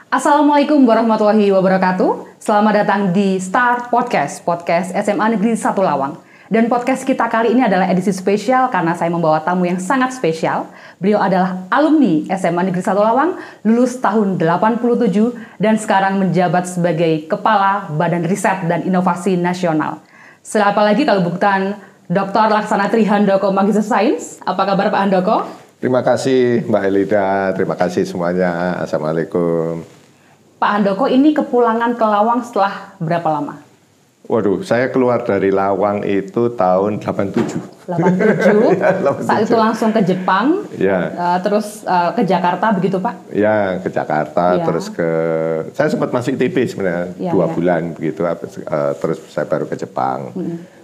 Assalamualaikum warahmatullahi wabarakatuh. Selamat datang di Star Podcast, podcast SMA Negeri 1 Lawang. Dan podcast kita kali ini adalah edisi spesial karena saya membawa tamu yang sangat spesial. Beliau adalah alumni SMA Negeri 1 Lawang, lulus tahun 87 dan sekarang menjabat sebagai Kepala Badan Riset dan Inovasi Nasional. Siapa lagi kalau bukan Dr. Laksana Trihandoko, Magister Sains. Apa kabar Pak Handoko? Terima kasih Mbak Elida, terima kasih semuanya. Assalamualaikum. Pak Handoko ini kepulangan ke Lawang setelah berapa lama? Waduh, saya keluar dari Lawang itu tahun 87. 87, saat itu langsung ke Jepang, ya. Terus ke Jakarta begitu Pak? Ya, ke Jakarta, terus saya sempat masuk ITB sebenarnya 2 bulan begitu, terus saya baru ke Jepang.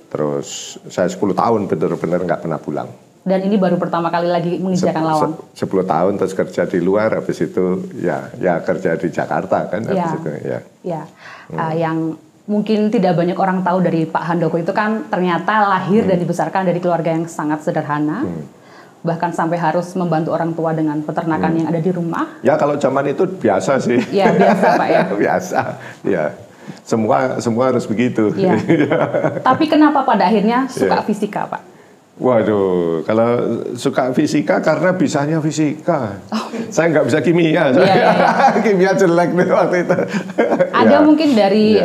Terus saya 10 tahun benar-benar nggak pernah pulang. Dan ini baru pertama kali lagi menginjakan Lawang. 10 tahun terus kerja di luar, habis itu ya kerja di Jakarta kan, habis itu yang mungkin tidak banyak orang tahu dari Pak Handoko itu kan ternyata lahir dan dibesarkan dari keluarga yang sangat sederhana. Bahkan sampai harus membantu orang tua dengan peternakan yang ada di rumah. Ya kalau zaman itu biasa sih. Ya biasa Pak ya. Biasa, ya. Semua harus begitu. Ya. Tapi kenapa pada akhirnya suka fisika Pak? Waduh, kalau suka fisika karena bisanya fisika. Saya nggak bisa kimia, kimia jelek nih waktu itu. Ada mungkin dari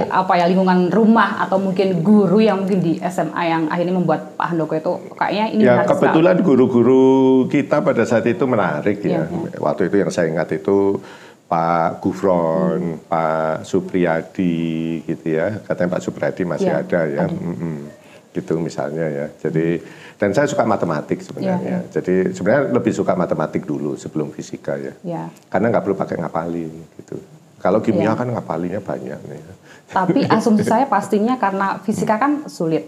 lingkungan rumah atau mungkin guru yang mungkin di SMA yang akhirnya membuat Pak Handoko itu kayaknya ini menarik. Kebetulan guru-guru kita pada saat itu menarik ya. Waktu itu yang saya ingat itu Pak Gufron, Pak Supriyadi gitu ya. Katanya Pak Supriyadi masih ada ya. Gitu misalnya ya. Jadi dan saya suka matematik sebenarnya. Jadi sebenarnya lebih suka matematik dulu sebelum fisika ya. Karena nggak perlu pakai ngapalin gitu. Kalau kimia kan ngapalinnya banyak nih. Tapi asumsi saya pastinya karena fisika kan sulit.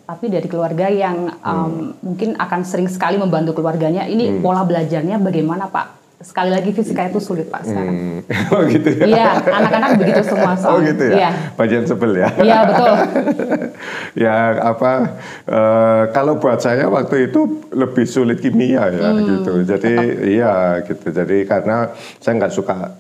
Tapi dari keluarga yang mungkin akan sering sekali membantu keluarganya, ini pola belajarnya bagaimana Pak? Sekali lagi fisika itu sulit Pak sekarang. Oh gitu ya? Iya, anak-anak begitu semua soalnya. Oh gitu ya? Bagian sebel ya? Iya betul. Kalau buat saya waktu itu lebih sulit kimia ya gitu. Jadi gitu. Jadi karena saya nggak suka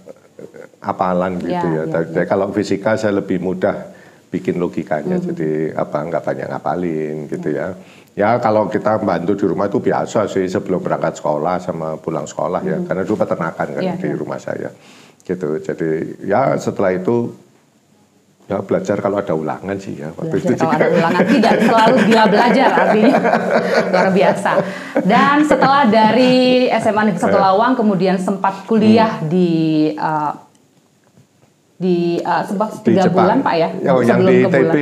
hafalan gitu ya. Jadi kalau fisika saya lebih mudah bikin logikanya. Jadi nggak banyak ngapalin gitu ya. Ya kalau kita bantu di rumah itu biasa sih sebelum berangkat sekolah sama pulang sekolah ya. Karena dulu peternakan kan di rumah saya gitu. Jadi ya setelah itu ya belajar kalau ada ulangan sih ya. Waktu itu kalau ada ulangan tidak selalu gila belajar artinya. Luar biasa. Dan setelah dari SMA Negeri 1 Lawang kemudian sempat kuliah di sempat 3 bulan Pak ya? Yang di ITB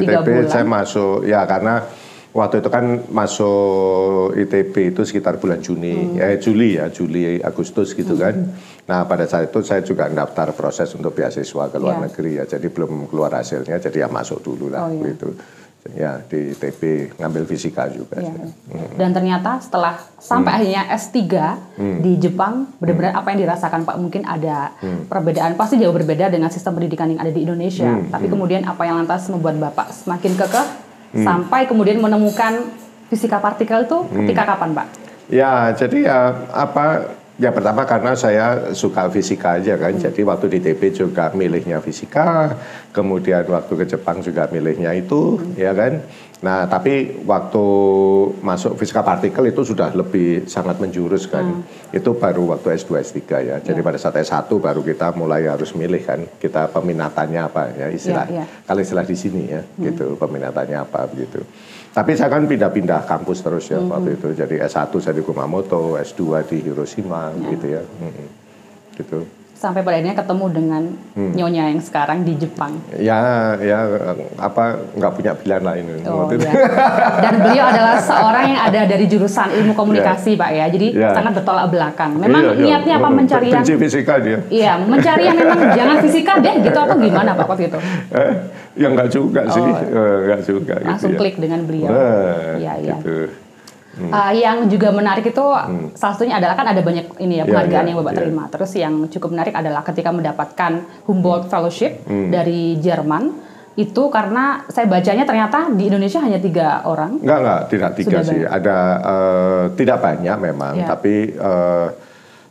ITB saya masuk ya karena waktu itu kan masuk ITB itu sekitar bulan Juli Agustus gitu kan. Nah pada saat itu saya juga daftar proses untuk beasiswa ke luar negeri ya. Jadi belum keluar hasilnya, jadi ya masuk dulu lah gitu. Ya di ITB ngambil fisika juga. Dan ternyata setelah sampai akhirnya S3 di Jepang, benar-benar apa yang dirasakan Pak? Mungkin ada perbedaan, pasti jauh berbeda dengan sistem pendidikan yang ada di Indonesia. Tapi kemudian apa yang lantas membuat Bapak semakin kekeh sampai kemudian menemukan fisika partikel itu ketika kapan Pak? Ya jadi pertama karena saya suka fisika aja kan. Jadi waktu di ITB juga milihnya fisika, kemudian waktu ke Jepang juga milihnya itu ya kan. Nah tapi waktu masuk fisika partikel itu sudah lebih sangat menjurus kan. Itu baru waktu S2 S3 ya. Jadi pada saat S1 baru kita mulai harus milih kan. Kita peminatannya apa ya kalau istilah di sini ya gitu, peminatannya apa begitu. Tapi saya kan pindah-pindah kampus terus ya waktu itu. Jadi S1 saya di Kumamoto, S2 di Hiroshima gitu ya. Gitu. Sampai pada akhirnya ketemu dengan Nyonya yang sekarang di Jepang. Nggak punya pilihan lain. Dan beliau adalah seorang yang ada dari jurusan ilmu komunikasi Pak ya. Jadi sangat bertolak belakang. Memang niatnya apa mencari yang fisika dia. Iya, mencari yang memang jangan fisika deh gitu atau gimana Pak waktu itu? Ya nggak juga sih, nggak juga. Langsung gitu klik dengan beliau. Gitu. Yang juga menarik itu salah satunya adalah kan ada banyak penghargaan yang Bapak terima. Terus yang cukup menarik adalah ketika mendapatkan Humboldt Fellowship dari Jerman. Itu karena saya bacanya ternyata di Indonesia hanya 3 orang. Tidak 3 sih. Ada tidak banyak memang, tapi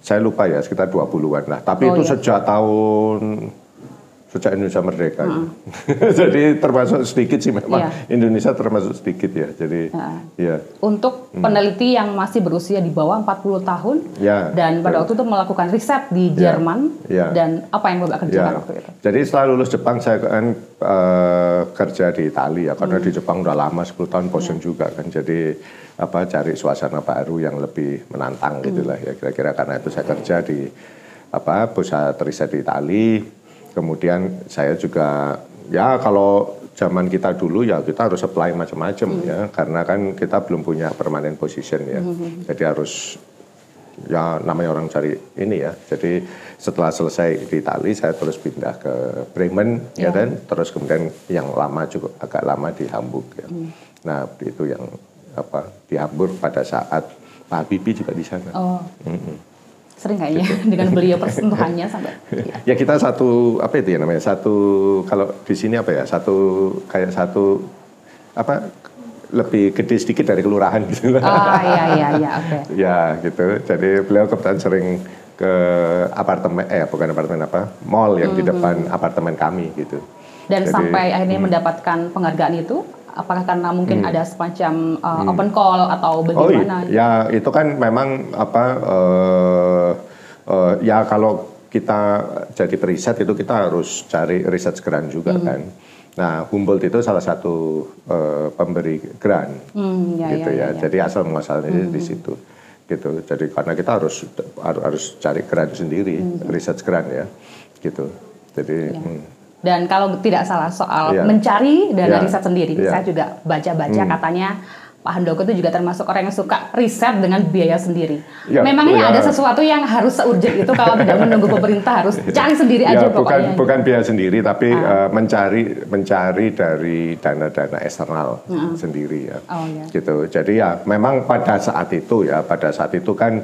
saya lupa ya sekitar 20-an lah. Tapi itu sejak Indonesia merdeka. Jadi termasuk sedikit sih memang. Indonesia termasuk sedikit ya. Jadi untuk peneliti yang masih berusia di bawah 40 tahun dan pada waktu itu melakukan riset di Jerman dan apa yang Bapak kerjakan waktu itu? Jadi setelah lulus Jepang saya kan kerja di Italia ya, karena di Jepang udah lama 10 tahun bosan juga kan. Jadi cari suasana baru yang lebih menantang gitulah ya kira-kira, karena itu saya kerja di pusat riset di Italia. Kemudian saya juga ya kalau zaman kita dulu ya kita harus apply macam-macam ya, karena kan kita belum punya permanent position ya. Jadi harus ya namanya orang cari ini ya. Jadi setelah selesai di Italia saya terus pindah ke Bremen ya kan, terus kemudian yang lama juga agak lama di Hamburg ya. Nah itu yang di Hamburg pada saat Pak Habibie juga di sana. Sering kayaknya dengan beliau persentuhannya sampai ya kita satu kalau di sini lebih gede sedikit dari kelurahan gitu. Oke. Ya gitu. Jadi beliau kebetulan sering ke mall yang di depan apartemen kami gitu. Dan sampai akhirnya mendapatkan penghargaan itu, apakah karena mungkin ada semacam open call atau bagaimana? Ya itu kan memang ya kalau kita jadi periset itu kita harus cari riset grant juga kan. Nah Humboldt itu salah satu pemberi grant gitu ya. Jadi asal muasalnya di situ gitu. Jadi karena kita harus cari grant sendiri, riset grant ya gitu. Jadi dan kalau tidak salah soal mencari dana riset sendiri, saya juga baca-baca katanya Pak Handoko itu juga termasuk orang yang suka riset dengan biaya sendiri. Memangnya ada sesuatu yang harus se-urgent itu kalau tidak menunggu pemerintah, harus cari sendiri aja pokoknya. Bukan biaya sendiri, tapi mencari dari dana-dana eksternal sendiri ya. Gitu. Jadi ya memang pada saat itu kan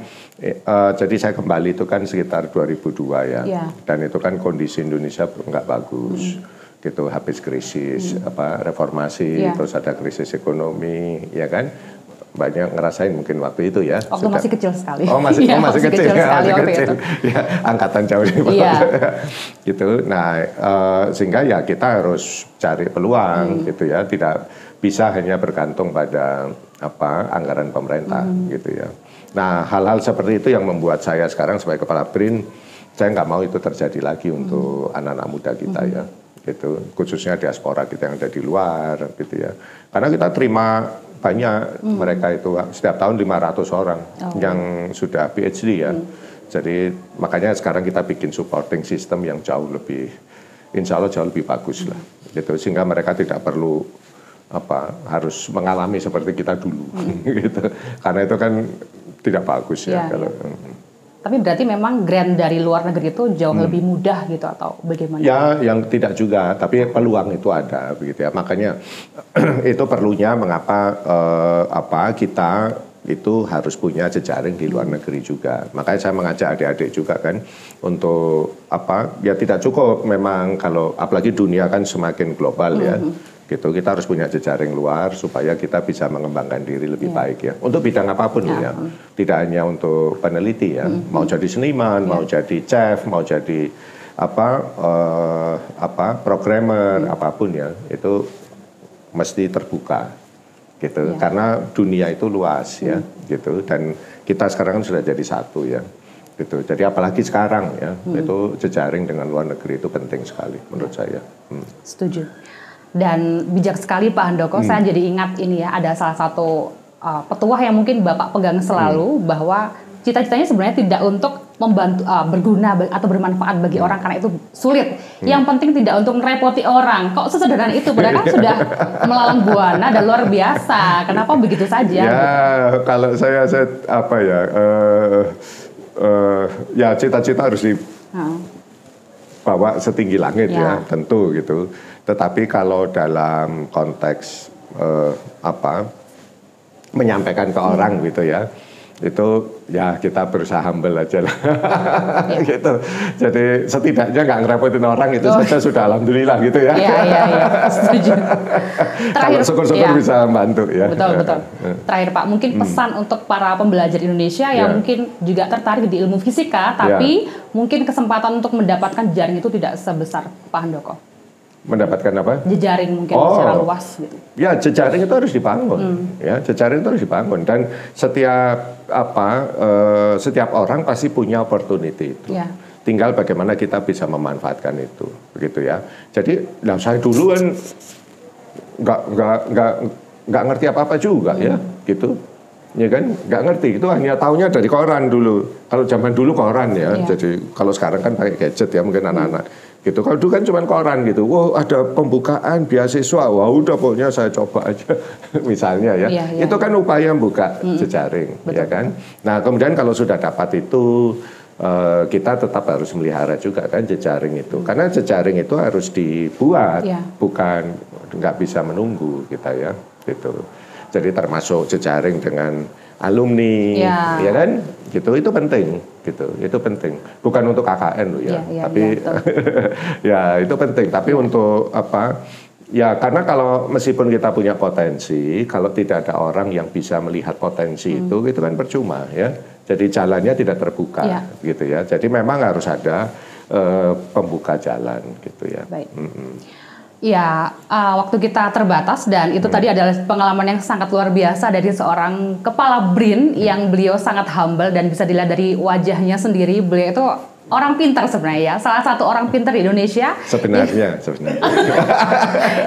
jadi saya kembali itu kan sekitar 2002 ya. Dan itu kan kondisi Indonesia nggak bagus. Gitu, habis krisis reformasi, terus ada krisis ekonomi ya kan, banyak ngerasain mungkin waktu itu ya. Waktu masih kecil sekali. Masih kecil ya, angkatan jauh di bawah gitu. Nah sehingga ya kita harus cari peluang gitu ya, tidak bisa hanya bergantung pada anggaran pemerintah gitu ya. Nah hal-hal seperti itu yang membuat saya sekarang sebagai kepala BRIN, saya nggak mau itu terjadi lagi untuk anak-anak muda kita ya. Gitu, khususnya diaspora kita yang ada di luar gitu ya. Karena kita terima banyak mereka itu setiap tahun 500 orang yang sudah PhD ya. Jadi makanya sekarang kita bikin supporting system yang jauh lebih, insya Allah jauh lebih bagus lah. Gitu, sehingga mereka tidak perlu harus mengalami seperti kita dulu gitu. Karena itu kan tidak bagus ya. Kalau tapi berarti memang grant dari luar negeri itu jauh lebih mudah gitu atau bagaimana? Ya, yang tidak juga, tapi peluang itu ada begitu ya. Makanya itu perlunya mengapa kita itu harus punya jejaring di luar negeri juga. Makanya saya mengajak adik-adik juga kan untuk ya tidak cukup memang kalau apalagi dunia kan semakin global ya. Gitu, kita harus punya jejaring luar supaya kita bisa mengembangkan diri lebih baik ya. Untuk bidang apapun ya. Tidak hanya untuk peneliti ya. Mau jadi seniman, mau jadi chef, mau jadi programmer, apapun ya. Itu mesti terbuka gitu. Karena dunia itu luas ya gitu, dan kita sekarang kan sudah jadi satu ya. Gitu. Jadi apalagi sekarang ya, itu jejaring dengan luar negeri itu penting sekali menurut saya. Setuju. Dan bijak sekali Pak Handoko, saya jadi ingat ini ya, ada salah satu petuah yang mungkin Bapak pegang selalu bahwa cita-citanya sebenarnya tidak untuk membantu berguna atau bermanfaat bagi orang karena itu sulit. Yang penting tidak untuk merepoti orang. Kok sesederhana itu? Padahal kan sudah melalang buana dan luar biasa. Kenapa begitu saja? Ya gitu? Kalau saya ya cita-cita harus dibawa setinggi langit ya tentu gitu. Tetapi kalau dalam konteks menyampaikan ke orang gitu ya, itu ya kita berusaha humble aja lah. Gitu. Jadi setidaknya nggak ngerepotin orang itu saja sudah alhamdulillah gitu ya. Iya, setuju. Terakhir, syukur-syukur bisa membantu ya. Betul. Terakhir Pak, mungkin pesan untuk para pembelajar Indonesia yang mungkin juga tertarik di ilmu fisika, tapi mungkin kesempatan untuk mendapatkan jejaring itu tidak sebesar Pak Handoko. Mendapatkan apa? Jejaring mungkin secara luas gitu. Ya, jejaring itu harus dibangun. Ya, jejaring itu harus dibangun dan setiap orang pasti punya opportunity itu. Ya. Tinggal bagaimana kita bisa memanfaatkan itu, begitu ya. Jadi, saya dulu kan nggak ngerti apa-apa juga ya, gitu. Ya kan, nggak ngerti. Itu hanya taunya dari koran dulu. Kalau zaman dulu koran ya. Jadi kalau sekarang kan pakai gadget ya mungkin anak-anak. Gitu. Kalau dulu kan cuma koran gitu. Wah, ada pembukaan beasiswa. Wah, udah pokoknya saya coba aja misalnya ya. Itu kan upaya membuka jejaring, ya kan. Nah, kemudian kalau sudah dapat itu kita tetap harus melihara juga kan jejaring itu. Karena jejaring itu harus dibuat, bukan nggak bisa menunggu kita ya. Gitu. Jadi termasuk jejaring dengan alumni, ya kan, gitu itu penting, gitu, itu penting. Bukan untuk KKN loh ya, tapi ya itu penting. Tapi untuk apa? Ya karena kalau meskipun kita punya potensi, kalau tidak ada orang yang bisa melihat potensi itu kan percuma ya. Jadi jalannya tidak terbuka, gitu ya. Jadi memang harus ada pembuka jalan, gitu ya. Baik. Ya, waktu kita terbatas dan itu tadi adalah pengalaman yang sangat luar biasa dari seorang kepala BRIN yang beliau sangat humble dan bisa dilihat dari wajahnya sendiri. Beliau itu orang pintar sebenarnya ya, salah satu orang pintar di Indonesia. Sebenarnya.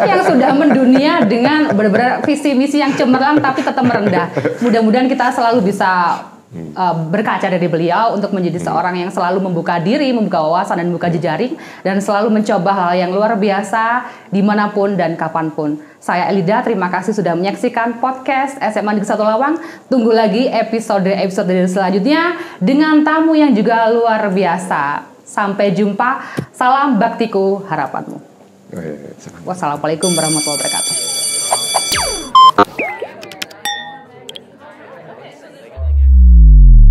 Yang sudah mendunia dengan benar-benar visi misi yang cemerlang tapi tetap merendah. Mudah-mudahan kita selalu bisa berkaca dari beliau untuk menjadi seorang yang selalu membuka diri, membuka wawasan dan membuka jejaring dan selalu mencoba hal yang luar biasa dimanapun dan kapanpun. Saya Elida, terima kasih sudah menyaksikan podcast SMA Negeri 1 Lawang. Tunggu lagi episode selanjutnya dengan tamu yang juga luar biasa. Sampai jumpa. Salam baktiku harapanmu. Wassalamualaikum warahmatullahi wabarakatuh.